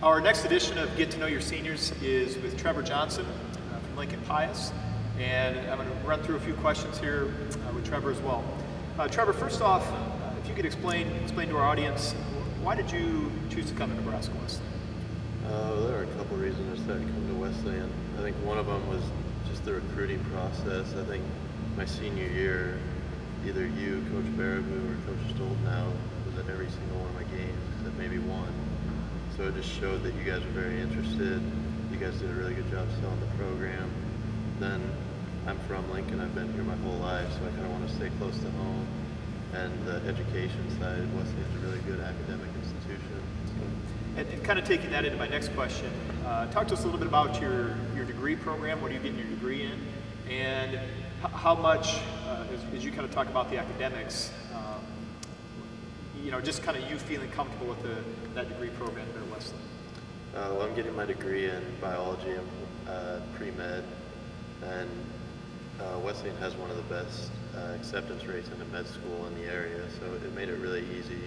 Our next edition of Get to Know Your Seniors is with Trevor Johnson from Lincoln Pius, and I'm going to run through a few questions here with Trevor as well. Trevor, first off, if you could explain to our audience, why did you choose to come to Nebraska Wesleyan? There were a couple reasons I decided to come to Wesleyan. I think one of them was just the recruiting process. I think my senior year, either you, Coach Baraboo, or Coach Schuknecht was at every single one of my games except maybe one. So it just showed that you guys were very interested. You guys did a really good job selling the program. Then I'm from Lincoln. I've been here my whole life, so I kind of want to stay close to home. And the education side, Wesleyan's a really good academic institution. And kind of taking that into my next question, talk to us a little bit about your degree program. What are you getting your degree in? And how much, as you kind of talk about the academics, just kind of you feeling comfortable with that degree program here at Wesleyan? Well, I'm getting my degree in biology. I'm pre-med, and Wesleyan has one of the best acceptance rates into med school in the area, so it made it really easy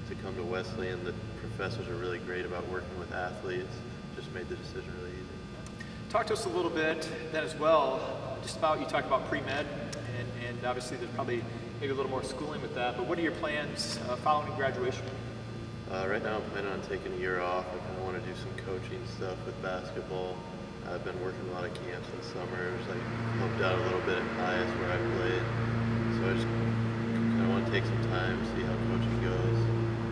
to come to Wesleyan. The professors are really great about working with athletes. Just made the decision really easy. Talk to us a little bit then as well, just about, you talked about pre-med, and obviously there's probably maybe a little more schooling with that, but what are your plans following graduation? Right now I'm planning on taking a year off. I kind of want to do some coaching stuff with basketball. I've been working a lot of camps in summers. I helped out a little bit at Pius where I played. So I just kind of want to take some time, see how coaching goes,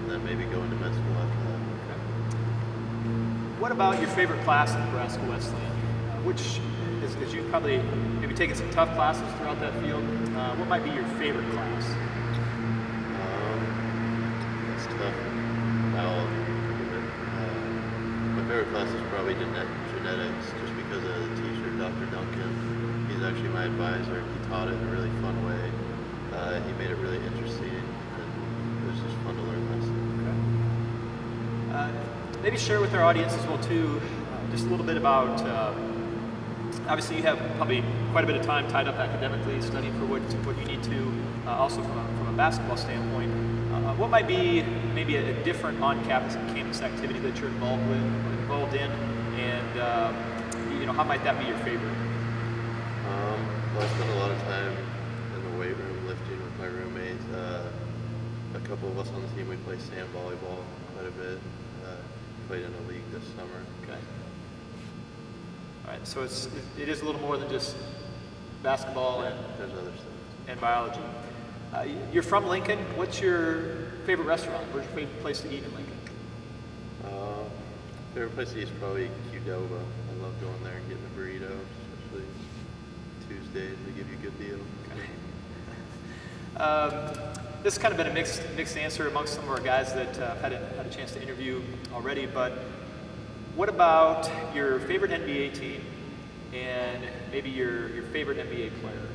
and then maybe go into med school after that. Okay. What about your favorite class at Nebraska Wesleyan? Which, as you've probably maybe taken some tough classes throughout that field, what might be your favorite class? That's tough. My favorite class is probably genetics, just because of the teacher, Dr. Duncan. He's actually my advisor. He taught it in a really fun way. He made it really interesting, and it was just fun to learn that stuff. Okay. Maybe share with our audience as well too, just a little bit about, obviously you have probably quite a bit of time tied up academically, studying for what you need to, also from a basketball standpoint. What might be maybe a different on-campus activity that you're involved in, and how might that be your favorite? Well, I spend a lot of time in the weight room lifting with my roommates. A couple of us on the team, we play sand volleyball quite a bit. Played in a league this summer. Okay. All right, so it is a little more than just basketball There's other stuff. and biology. You're from Lincoln. What's your favorite restaurant? Where's your favorite place to eat in Lincoln? Favorite place to eat is probably Qdoba. I love going there and getting a burrito, especially Tuesdays. They give you a good deal. Okay. This has kind of been a mixed answer amongst some of our guys that had a chance to interview already, but what about your favorite NBA team and maybe your favorite NBA player?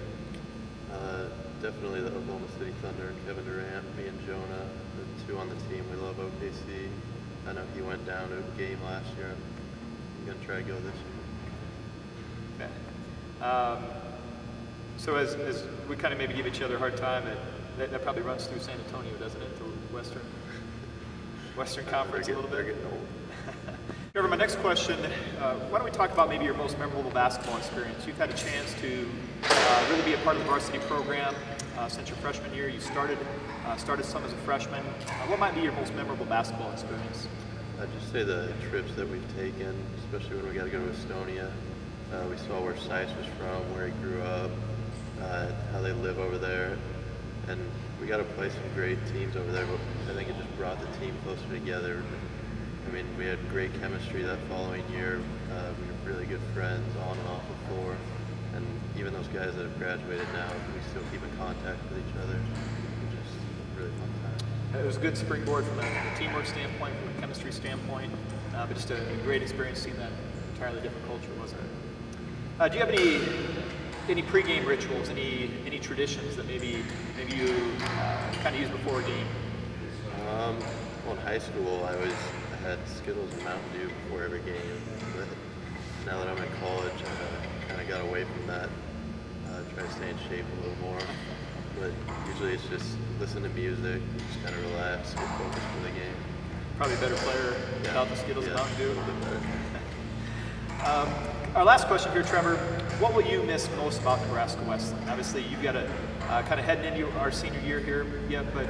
Definitely the Oklahoma City Thunder and Kevin Durant. Me and Jonah, the two on the team, we love OKC. I know he went down to a game last year. I'm going to try to go this year. Okay. So as we kind of maybe give each other a hard time, that probably runs through San Antonio, doesn't it? The Western Conference a little bit. They're getting old. Trevor, my next question, why don't we talk about maybe your most memorable basketball experience? You've had a chance to really be a part of the varsity program since your freshman year. You started some as a freshman. What might be your most memorable basketball experience? I'd just say the trips that we've taken, especially when we got to go to Estonia. We saw where Sice was from, where he grew up, how they live over there. And we got to play some great teams over there, but I think it just brought the team closer together. I mean, we had great chemistry that following year. We were really good friends on and off the floor. And even those guys that have graduated now, we still keep in contact with each other, which is a really fun time. It was a good springboard from a teamwork standpoint, from a chemistry standpoint, but just a great experience seeing that entirely different culture, wasn't it? Do you have any pregame rituals, any traditions that maybe you kind of use before a game? Well, in high school, I had Skittles and Mountain Dew before every game. But now that I'm in college, I kind of got away from that. Try to stay in shape a little more. But usually it's just listen to music, just kind of relax, get focused for the game. probably a better player without the Skittles and Mountain Dew. Better. Our last question here, Trevor. What will you miss most about Nebraska Wesleyan? Obviously, you've got to kind of heading into our senior year here yet, but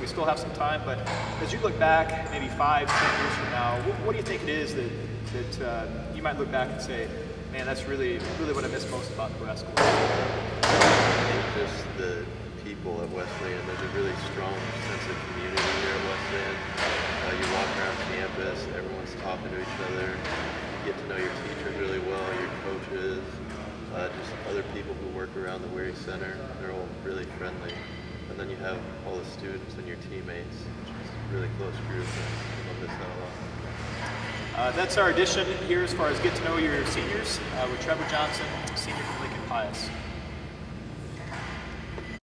we still have some time. But as you look back, maybe 5, 10 years from now, what do you think it is that you might look back and say, man, that's really what I miss most about Nebraska Wesleyan? I think just the people at Wesleyan. There's a really strong sense of community here at Wesleyan. You walk around campus, everyone's talking to each other. You get to know your teachers really well, your coaches, just other people who work around the Weary Center. They're all really friendly. And then you have all the students and your teammates, which is a really close group, and I miss that a lot. That's our edition here as far as get to know your seniors with Trevor Johnson, senior from Lincoln Pius.